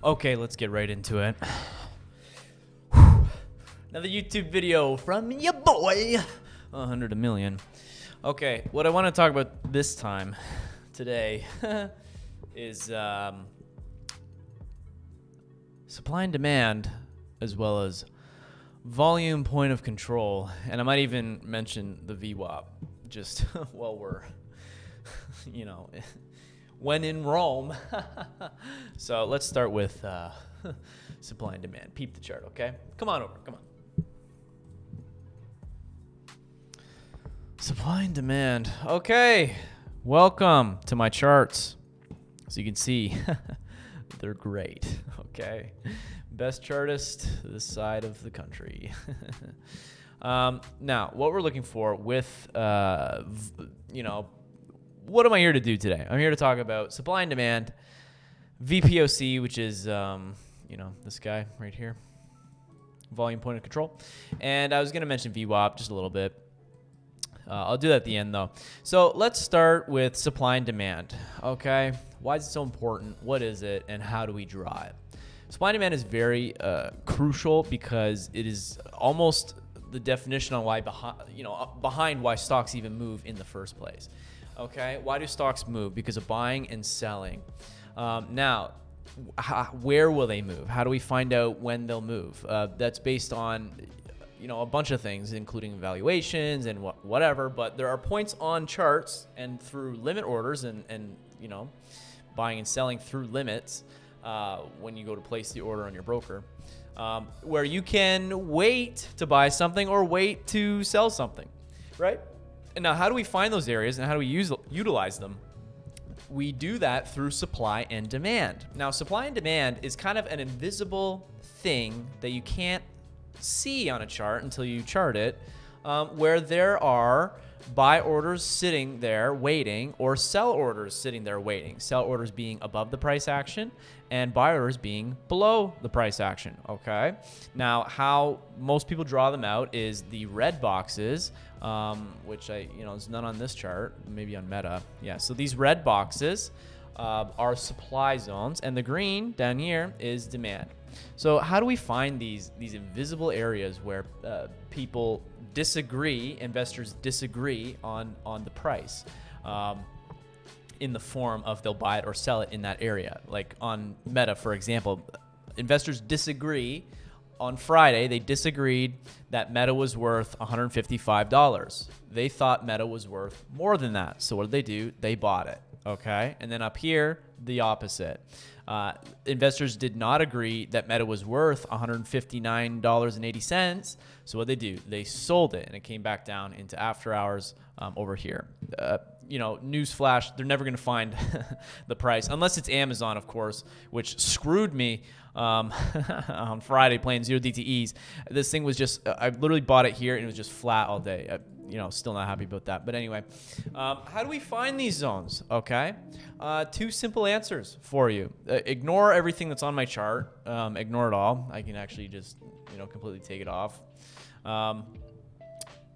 Okay, let's get right into it. Another YouTube video from ya boy. 100 a million. Okay, what I want to talk about this time, today, is supply and demand, as well as volume point of control. And I might even mention the VWAP, just while we're, when in Rome. So let's start with supply and demand. Peep the chart, okay? Come on over, come on. Supply and demand. Okay, welcome to my charts. As you can see, they're great, okay? Best chartist this side of the country. Now, what we're looking for with, what am I here to do today? I'm here to talk about supply and demand, VPOC, which is, this guy right here, volume point of control. And I was going to mention VWAP just a little bit. I'll do that at the end, though. So let's start with supply and demand, okay? Why is it so important? What is it? And how do we draw it? Supply and demand is very crucial because it is almost the definition on why behind why stocks even move in the first place. Okay, why do stocks move? Because of buying and selling. Now, where will they move? How do we find out when they'll move? That's based on a bunch of things, including valuations and whatever. But there are points on charts and through limit orders and buying and selling through limits. When you go to place the order on your broker, where you can wait to buy something or wait to sell something, right? And now, how do we find those areas and how do we utilize them? We do that through supply and demand. Now, supply and demand is kind of an invisible thing that you can't see on a chart until you chart it, where there are buy orders sitting there waiting or sell orders sitting there waiting. Sell orders being above the price action and buy orders being below the price action, okay? Now, how most people draw them out is the red boxes, which there's none on this chart, maybe on Meta. Yeah, so these red boxes are supply zones, and the green down here is demand. So how do we find these invisible areas where people disagree, investors disagree on the price in the form of they'll buy it or sell it in that area? Like on Meta, for example, investors disagree. On Friday, they disagreed that Meta was worth $155. They thought Meta was worth more than that. So what did they do? They bought it. Okay. And then up here, the opposite. Investors did not agree that Meta was worth $159.80. So what they do? They sold it, and it came back down into after hours over here. Newsflash, they're never going to find the price unless it's Amazon, of course, which screwed me on Friday playing 0DTEs. This thing was just, I literally bought it here and it was just flat all day. Still not happy about that. But anyway, how do we find these zones? Okay. Two simple answers for you. Ignore everything that's on my chart. Ignore it all. I can actually just, completely take it off.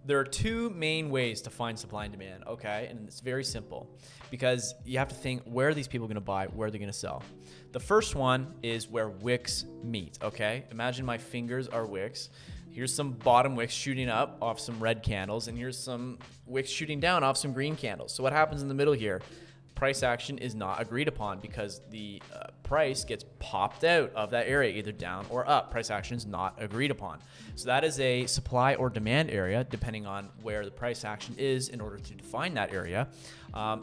There are two main ways to find supply and demand, okay? And it's very simple because you have to think, where are these people going to buy? Where are they going to sell? The first one is where wicks meet, okay? Imagine my fingers are wicks. Here's some bottom wicks shooting up off some red candles, and here's some wicks shooting down off some green candles. So what happens in the middle here? Price action is not agreed upon because the price gets popped out of that area, either down or up. Price action is not agreed upon. So that is a supply or demand area, depending on where the price action is in order to define that area,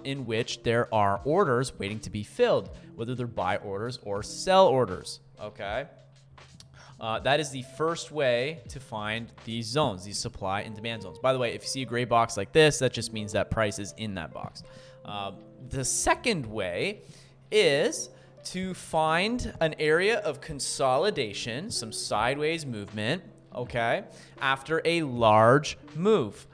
in which there are orders waiting to be filled, whether they're buy orders or sell orders, okay? That is the first way to find these zones, these supply and demand zones. By the way, if you see a gray box like this, that just means that price is in that box. The second way is to find an area of consolidation, some sideways movement, okay, after a large move.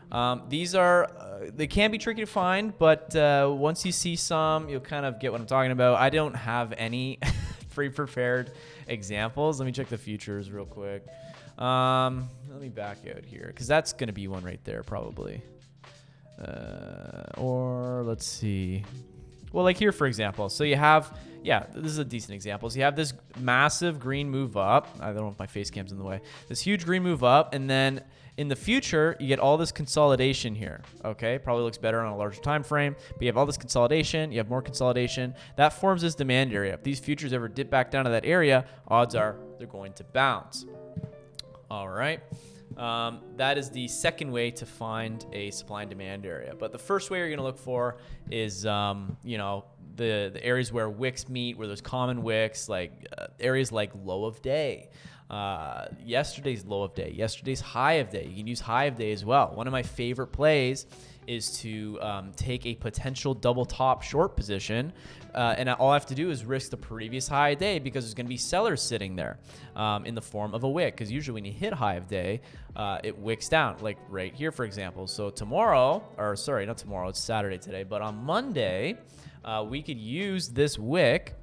These they can be tricky to find, but once you see some, you'll kind of get what I'm talking about. I don't have any pre-prepared examples. Let me check the futures real quick. Let me back out here because that's going to be one right there probably. Or let's see. Well, like here, for example. So you have, yeah, this is a decent example. So you have this massive green move up. I don't know if my face cam's in the way. This huge green move up, and then in the future, you get all this consolidation here. Okay, probably looks better on a larger time frame, but you have all this consolidation. You have more consolidation. That forms this demand area. If these futures ever dip back down to that area, odds are they're going to bounce. All right. That is the second way to find a supply and demand area. But the first way you're going to look for is, you know, the areas where wicks meet, where there's common wicks, like areas like low of day. Yesterday's low of day, yesterday's high of day. You can use high of day as well. One of my favorite plays is to take a potential double top short position, and all I have to do is risk the previous high of day because there's going to be sellers sitting there in the form of a wick, because usually when you hit high of day, it wicks down, like right here, for example. So tomorrow, or sorry, not tomorrow, it's Saturday today, but on Monday, we could use this wick.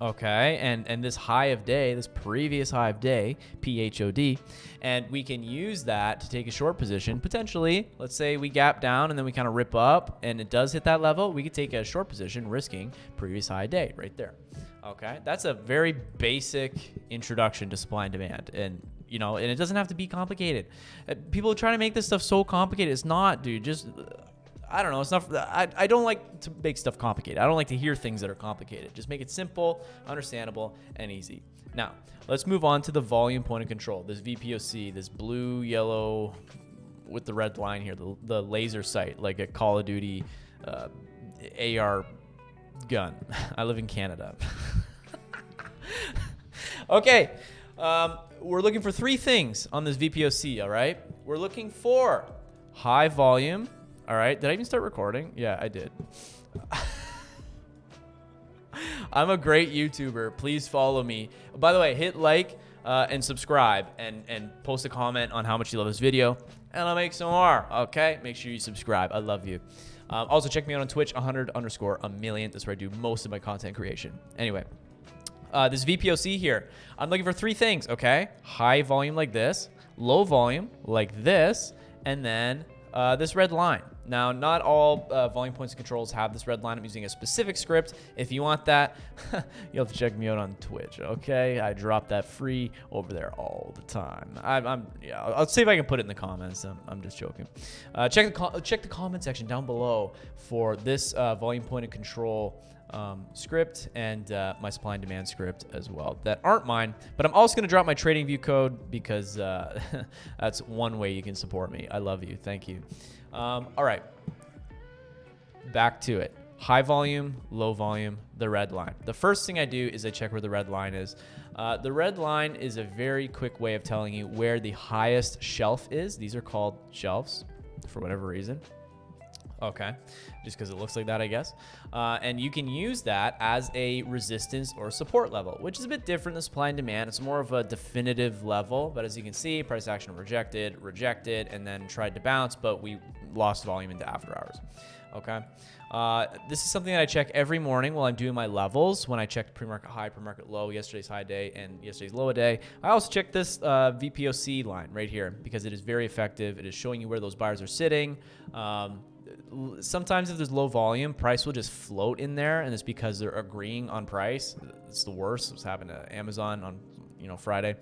Okay, and this high of day, this previous high of day, PHOD, and we can use that to take a short position. Potentially, let's say we gap down and then we kind of rip up and it does hit that level, we could take a short position risking previous high day right there. Okay, that's a very basic introduction to supply and demand. And you know, and it doesn't have to be complicated. People try to make this stuff so complicated. It's not, dude. Just I don't know. It's not. I don't like to make stuff complicated. I don't like to hear things that are complicated. Just make it simple, understandable, and easy. Now, let's move on to the volume point of control. This VPOC, this blue, yellow, with the red line here, the laser sight, like a Call of Duty AR gun. I live in Canada. Okay. We're looking for three things on this VPOC, all right? We're looking for high volume. All right. Did I even start recording? Yeah, I did. I'm a great YouTuber. Please follow me. By the way, hit like and subscribe and post a comment on how much you love this video, and I'll make some more. Okay. Make sure you subscribe. I love you. Also, check me out on Twitch, 100_1,000,000. That's where I do most of my content creation. Anyway, this VPOC here, I'm looking for three things. Okay. High volume like this, low volume like this, and then this red line. Now, not all volume points and controls have this red line. I'm using a specific script. If you want that, you'll have to check me out on Twitch, okay? I drop that free over there all the time. Yeah, I'll see if I can put it in the comments. I'm just joking. Check the comment section down below for this volume point and control script and my supply and demand script as well that aren't mine, but I'm also going to drop my TradingView code because that's one way you can support me. I love you. Thank you. All right, back to it. High volume, low volume, the red line. The first thing I do is I check where the red line is. The red line is a very quick way of telling you where the highest shelf is. These are called shelves for whatever reason. Okay, just because it looks like that, I guess. And you can use that as a resistance or support level, which is a bit different than supply and demand. It's more of a definitive level, but as you can see, price action rejected, and then tried to bounce, but we lost volume into after hours. Okay, this is something that I check every morning while I'm doing my levels. When I checked pre-market high, pre-market low, yesterday's high day, and yesterday's low day, I also check this VPOC line right here because it is very effective. It is showing you where those buyers are sitting. Sometimes if there's low volume, price will just float in there, and it's because they're agreeing on price. It's the worst. What's happened to Amazon on Friday.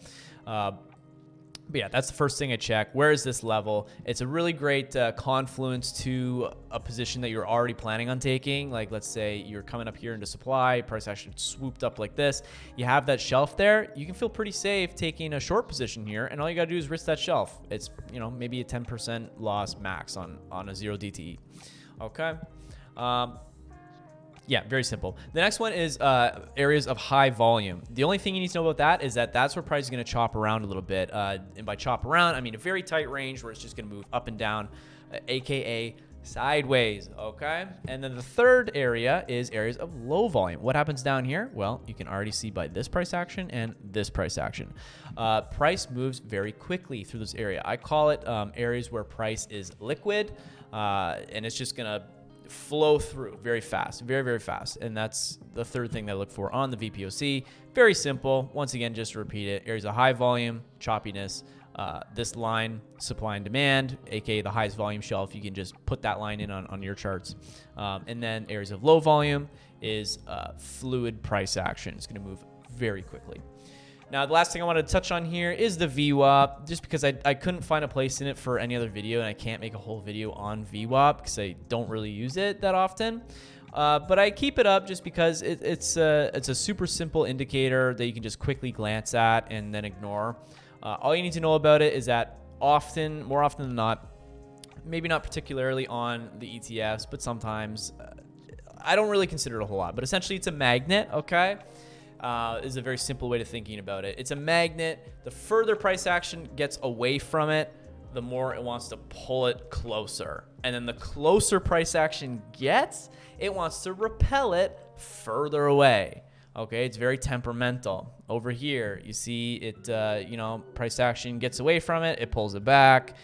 But yeah, that's the first thing I check. Where is this level? It's a really great confluence to a position that you're already planning on taking. Like, let's say you're coming up here into supply, price action swooped up like this. You have that shelf there. You can feel pretty safe taking a short position here, and all you got to do is risk that shelf. It's, maybe a 10% loss max on a 0 DTE. Okay. Yeah, very simple. The next one is areas of high volume. The only thing you need to know about that is that that's where price is going to chop around a little bit. And by chop around, I mean a very tight range where it's just going to move up and down, aka sideways, okay? And then the third area is areas of low volume. What happens down here? Well, you can already see by this price action and this price action. Price moves very quickly through this area. I call it areas where price is liquid, and it's just going to flow through very fast, very, very fast. And that's the third thing that I look for on the VPOC. Very simple. Once again, just to repeat it, areas of high volume, choppiness, this line, supply and demand, aka the highest volume shelf, you can just put that line in on your charts. And then areas of low volume is fluid price action. It's going to move very quickly. Now, the last thing I wanted to touch on here is the VWAP, just because I couldn't find a place in it for any other video, and I can't make a whole video on VWAP because I don't really use it that often. But I keep it up just because it's a super simple indicator that you can just quickly glance at and then ignore. All you need to know about it is that more often than not, maybe not particularly on the ETFs, but sometimes, I don't really consider it a whole lot. But essentially, it's a magnet, okay? Is a very simple way to thinking about it. It's a magnet. The further price action gets away from it, the more it wants to pull it closer. And then the closer price action gets, it wants to repel it further away. Okay, it's very temperamental. Over here, you see it, price action gets away from it, it pulls it back.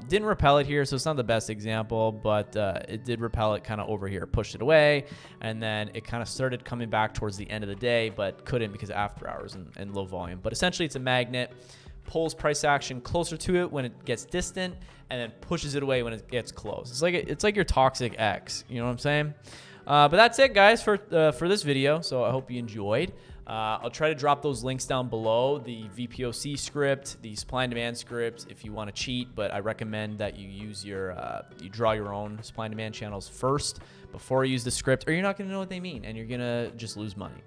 Didn't repel it here, so it's not the best example, but it did repel it kind of over here, pushed it away, and then it kind of started coming back towards the end of the day, but couldn't because of after hours and low volume. But essentially, it's a magnet, pulls price action closer to it when it gets distant, and then pushes it away when it gets close. It's like your toxic ex. You know what I'm saying? But that's it, guys, for this video. So I hope you enjoyed. I'll try to drop those links down below, the VPOC script, the supply and demand script, if you want to cheat. But I recommend that you use you draw your own supply and demand channels first before you use the script, or you're not going to know what they mean, and you're going to just lose money.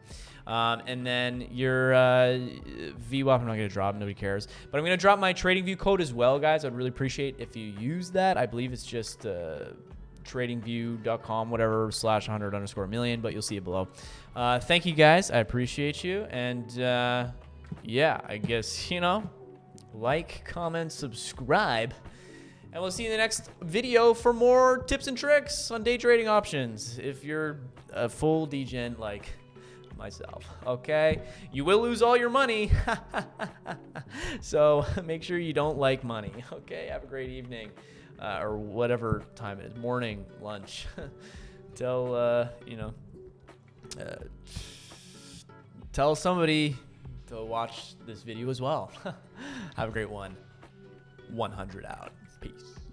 And then your VWAP, I'm not going to drop, nobody cares. But I'm going to drop my TradingView code as well, guys. I'd really appreciate if you use that. I believe it's just tradingview.com, whatever, /100_million, but you'll see it below. Thank you, guys. I appreciate you. And yeah, I guess, like, comment, subscribe. And we'll see you in the next video for more tips and tricks on day trading options. If you're a full degen like myself, okay? You will lose all your money. So make sure you don't like money, okay? Have a great evening. Or whatever time it is, morning, lunch. Tell somebody to watch this video as well. Have a great one. 100 out. Peace.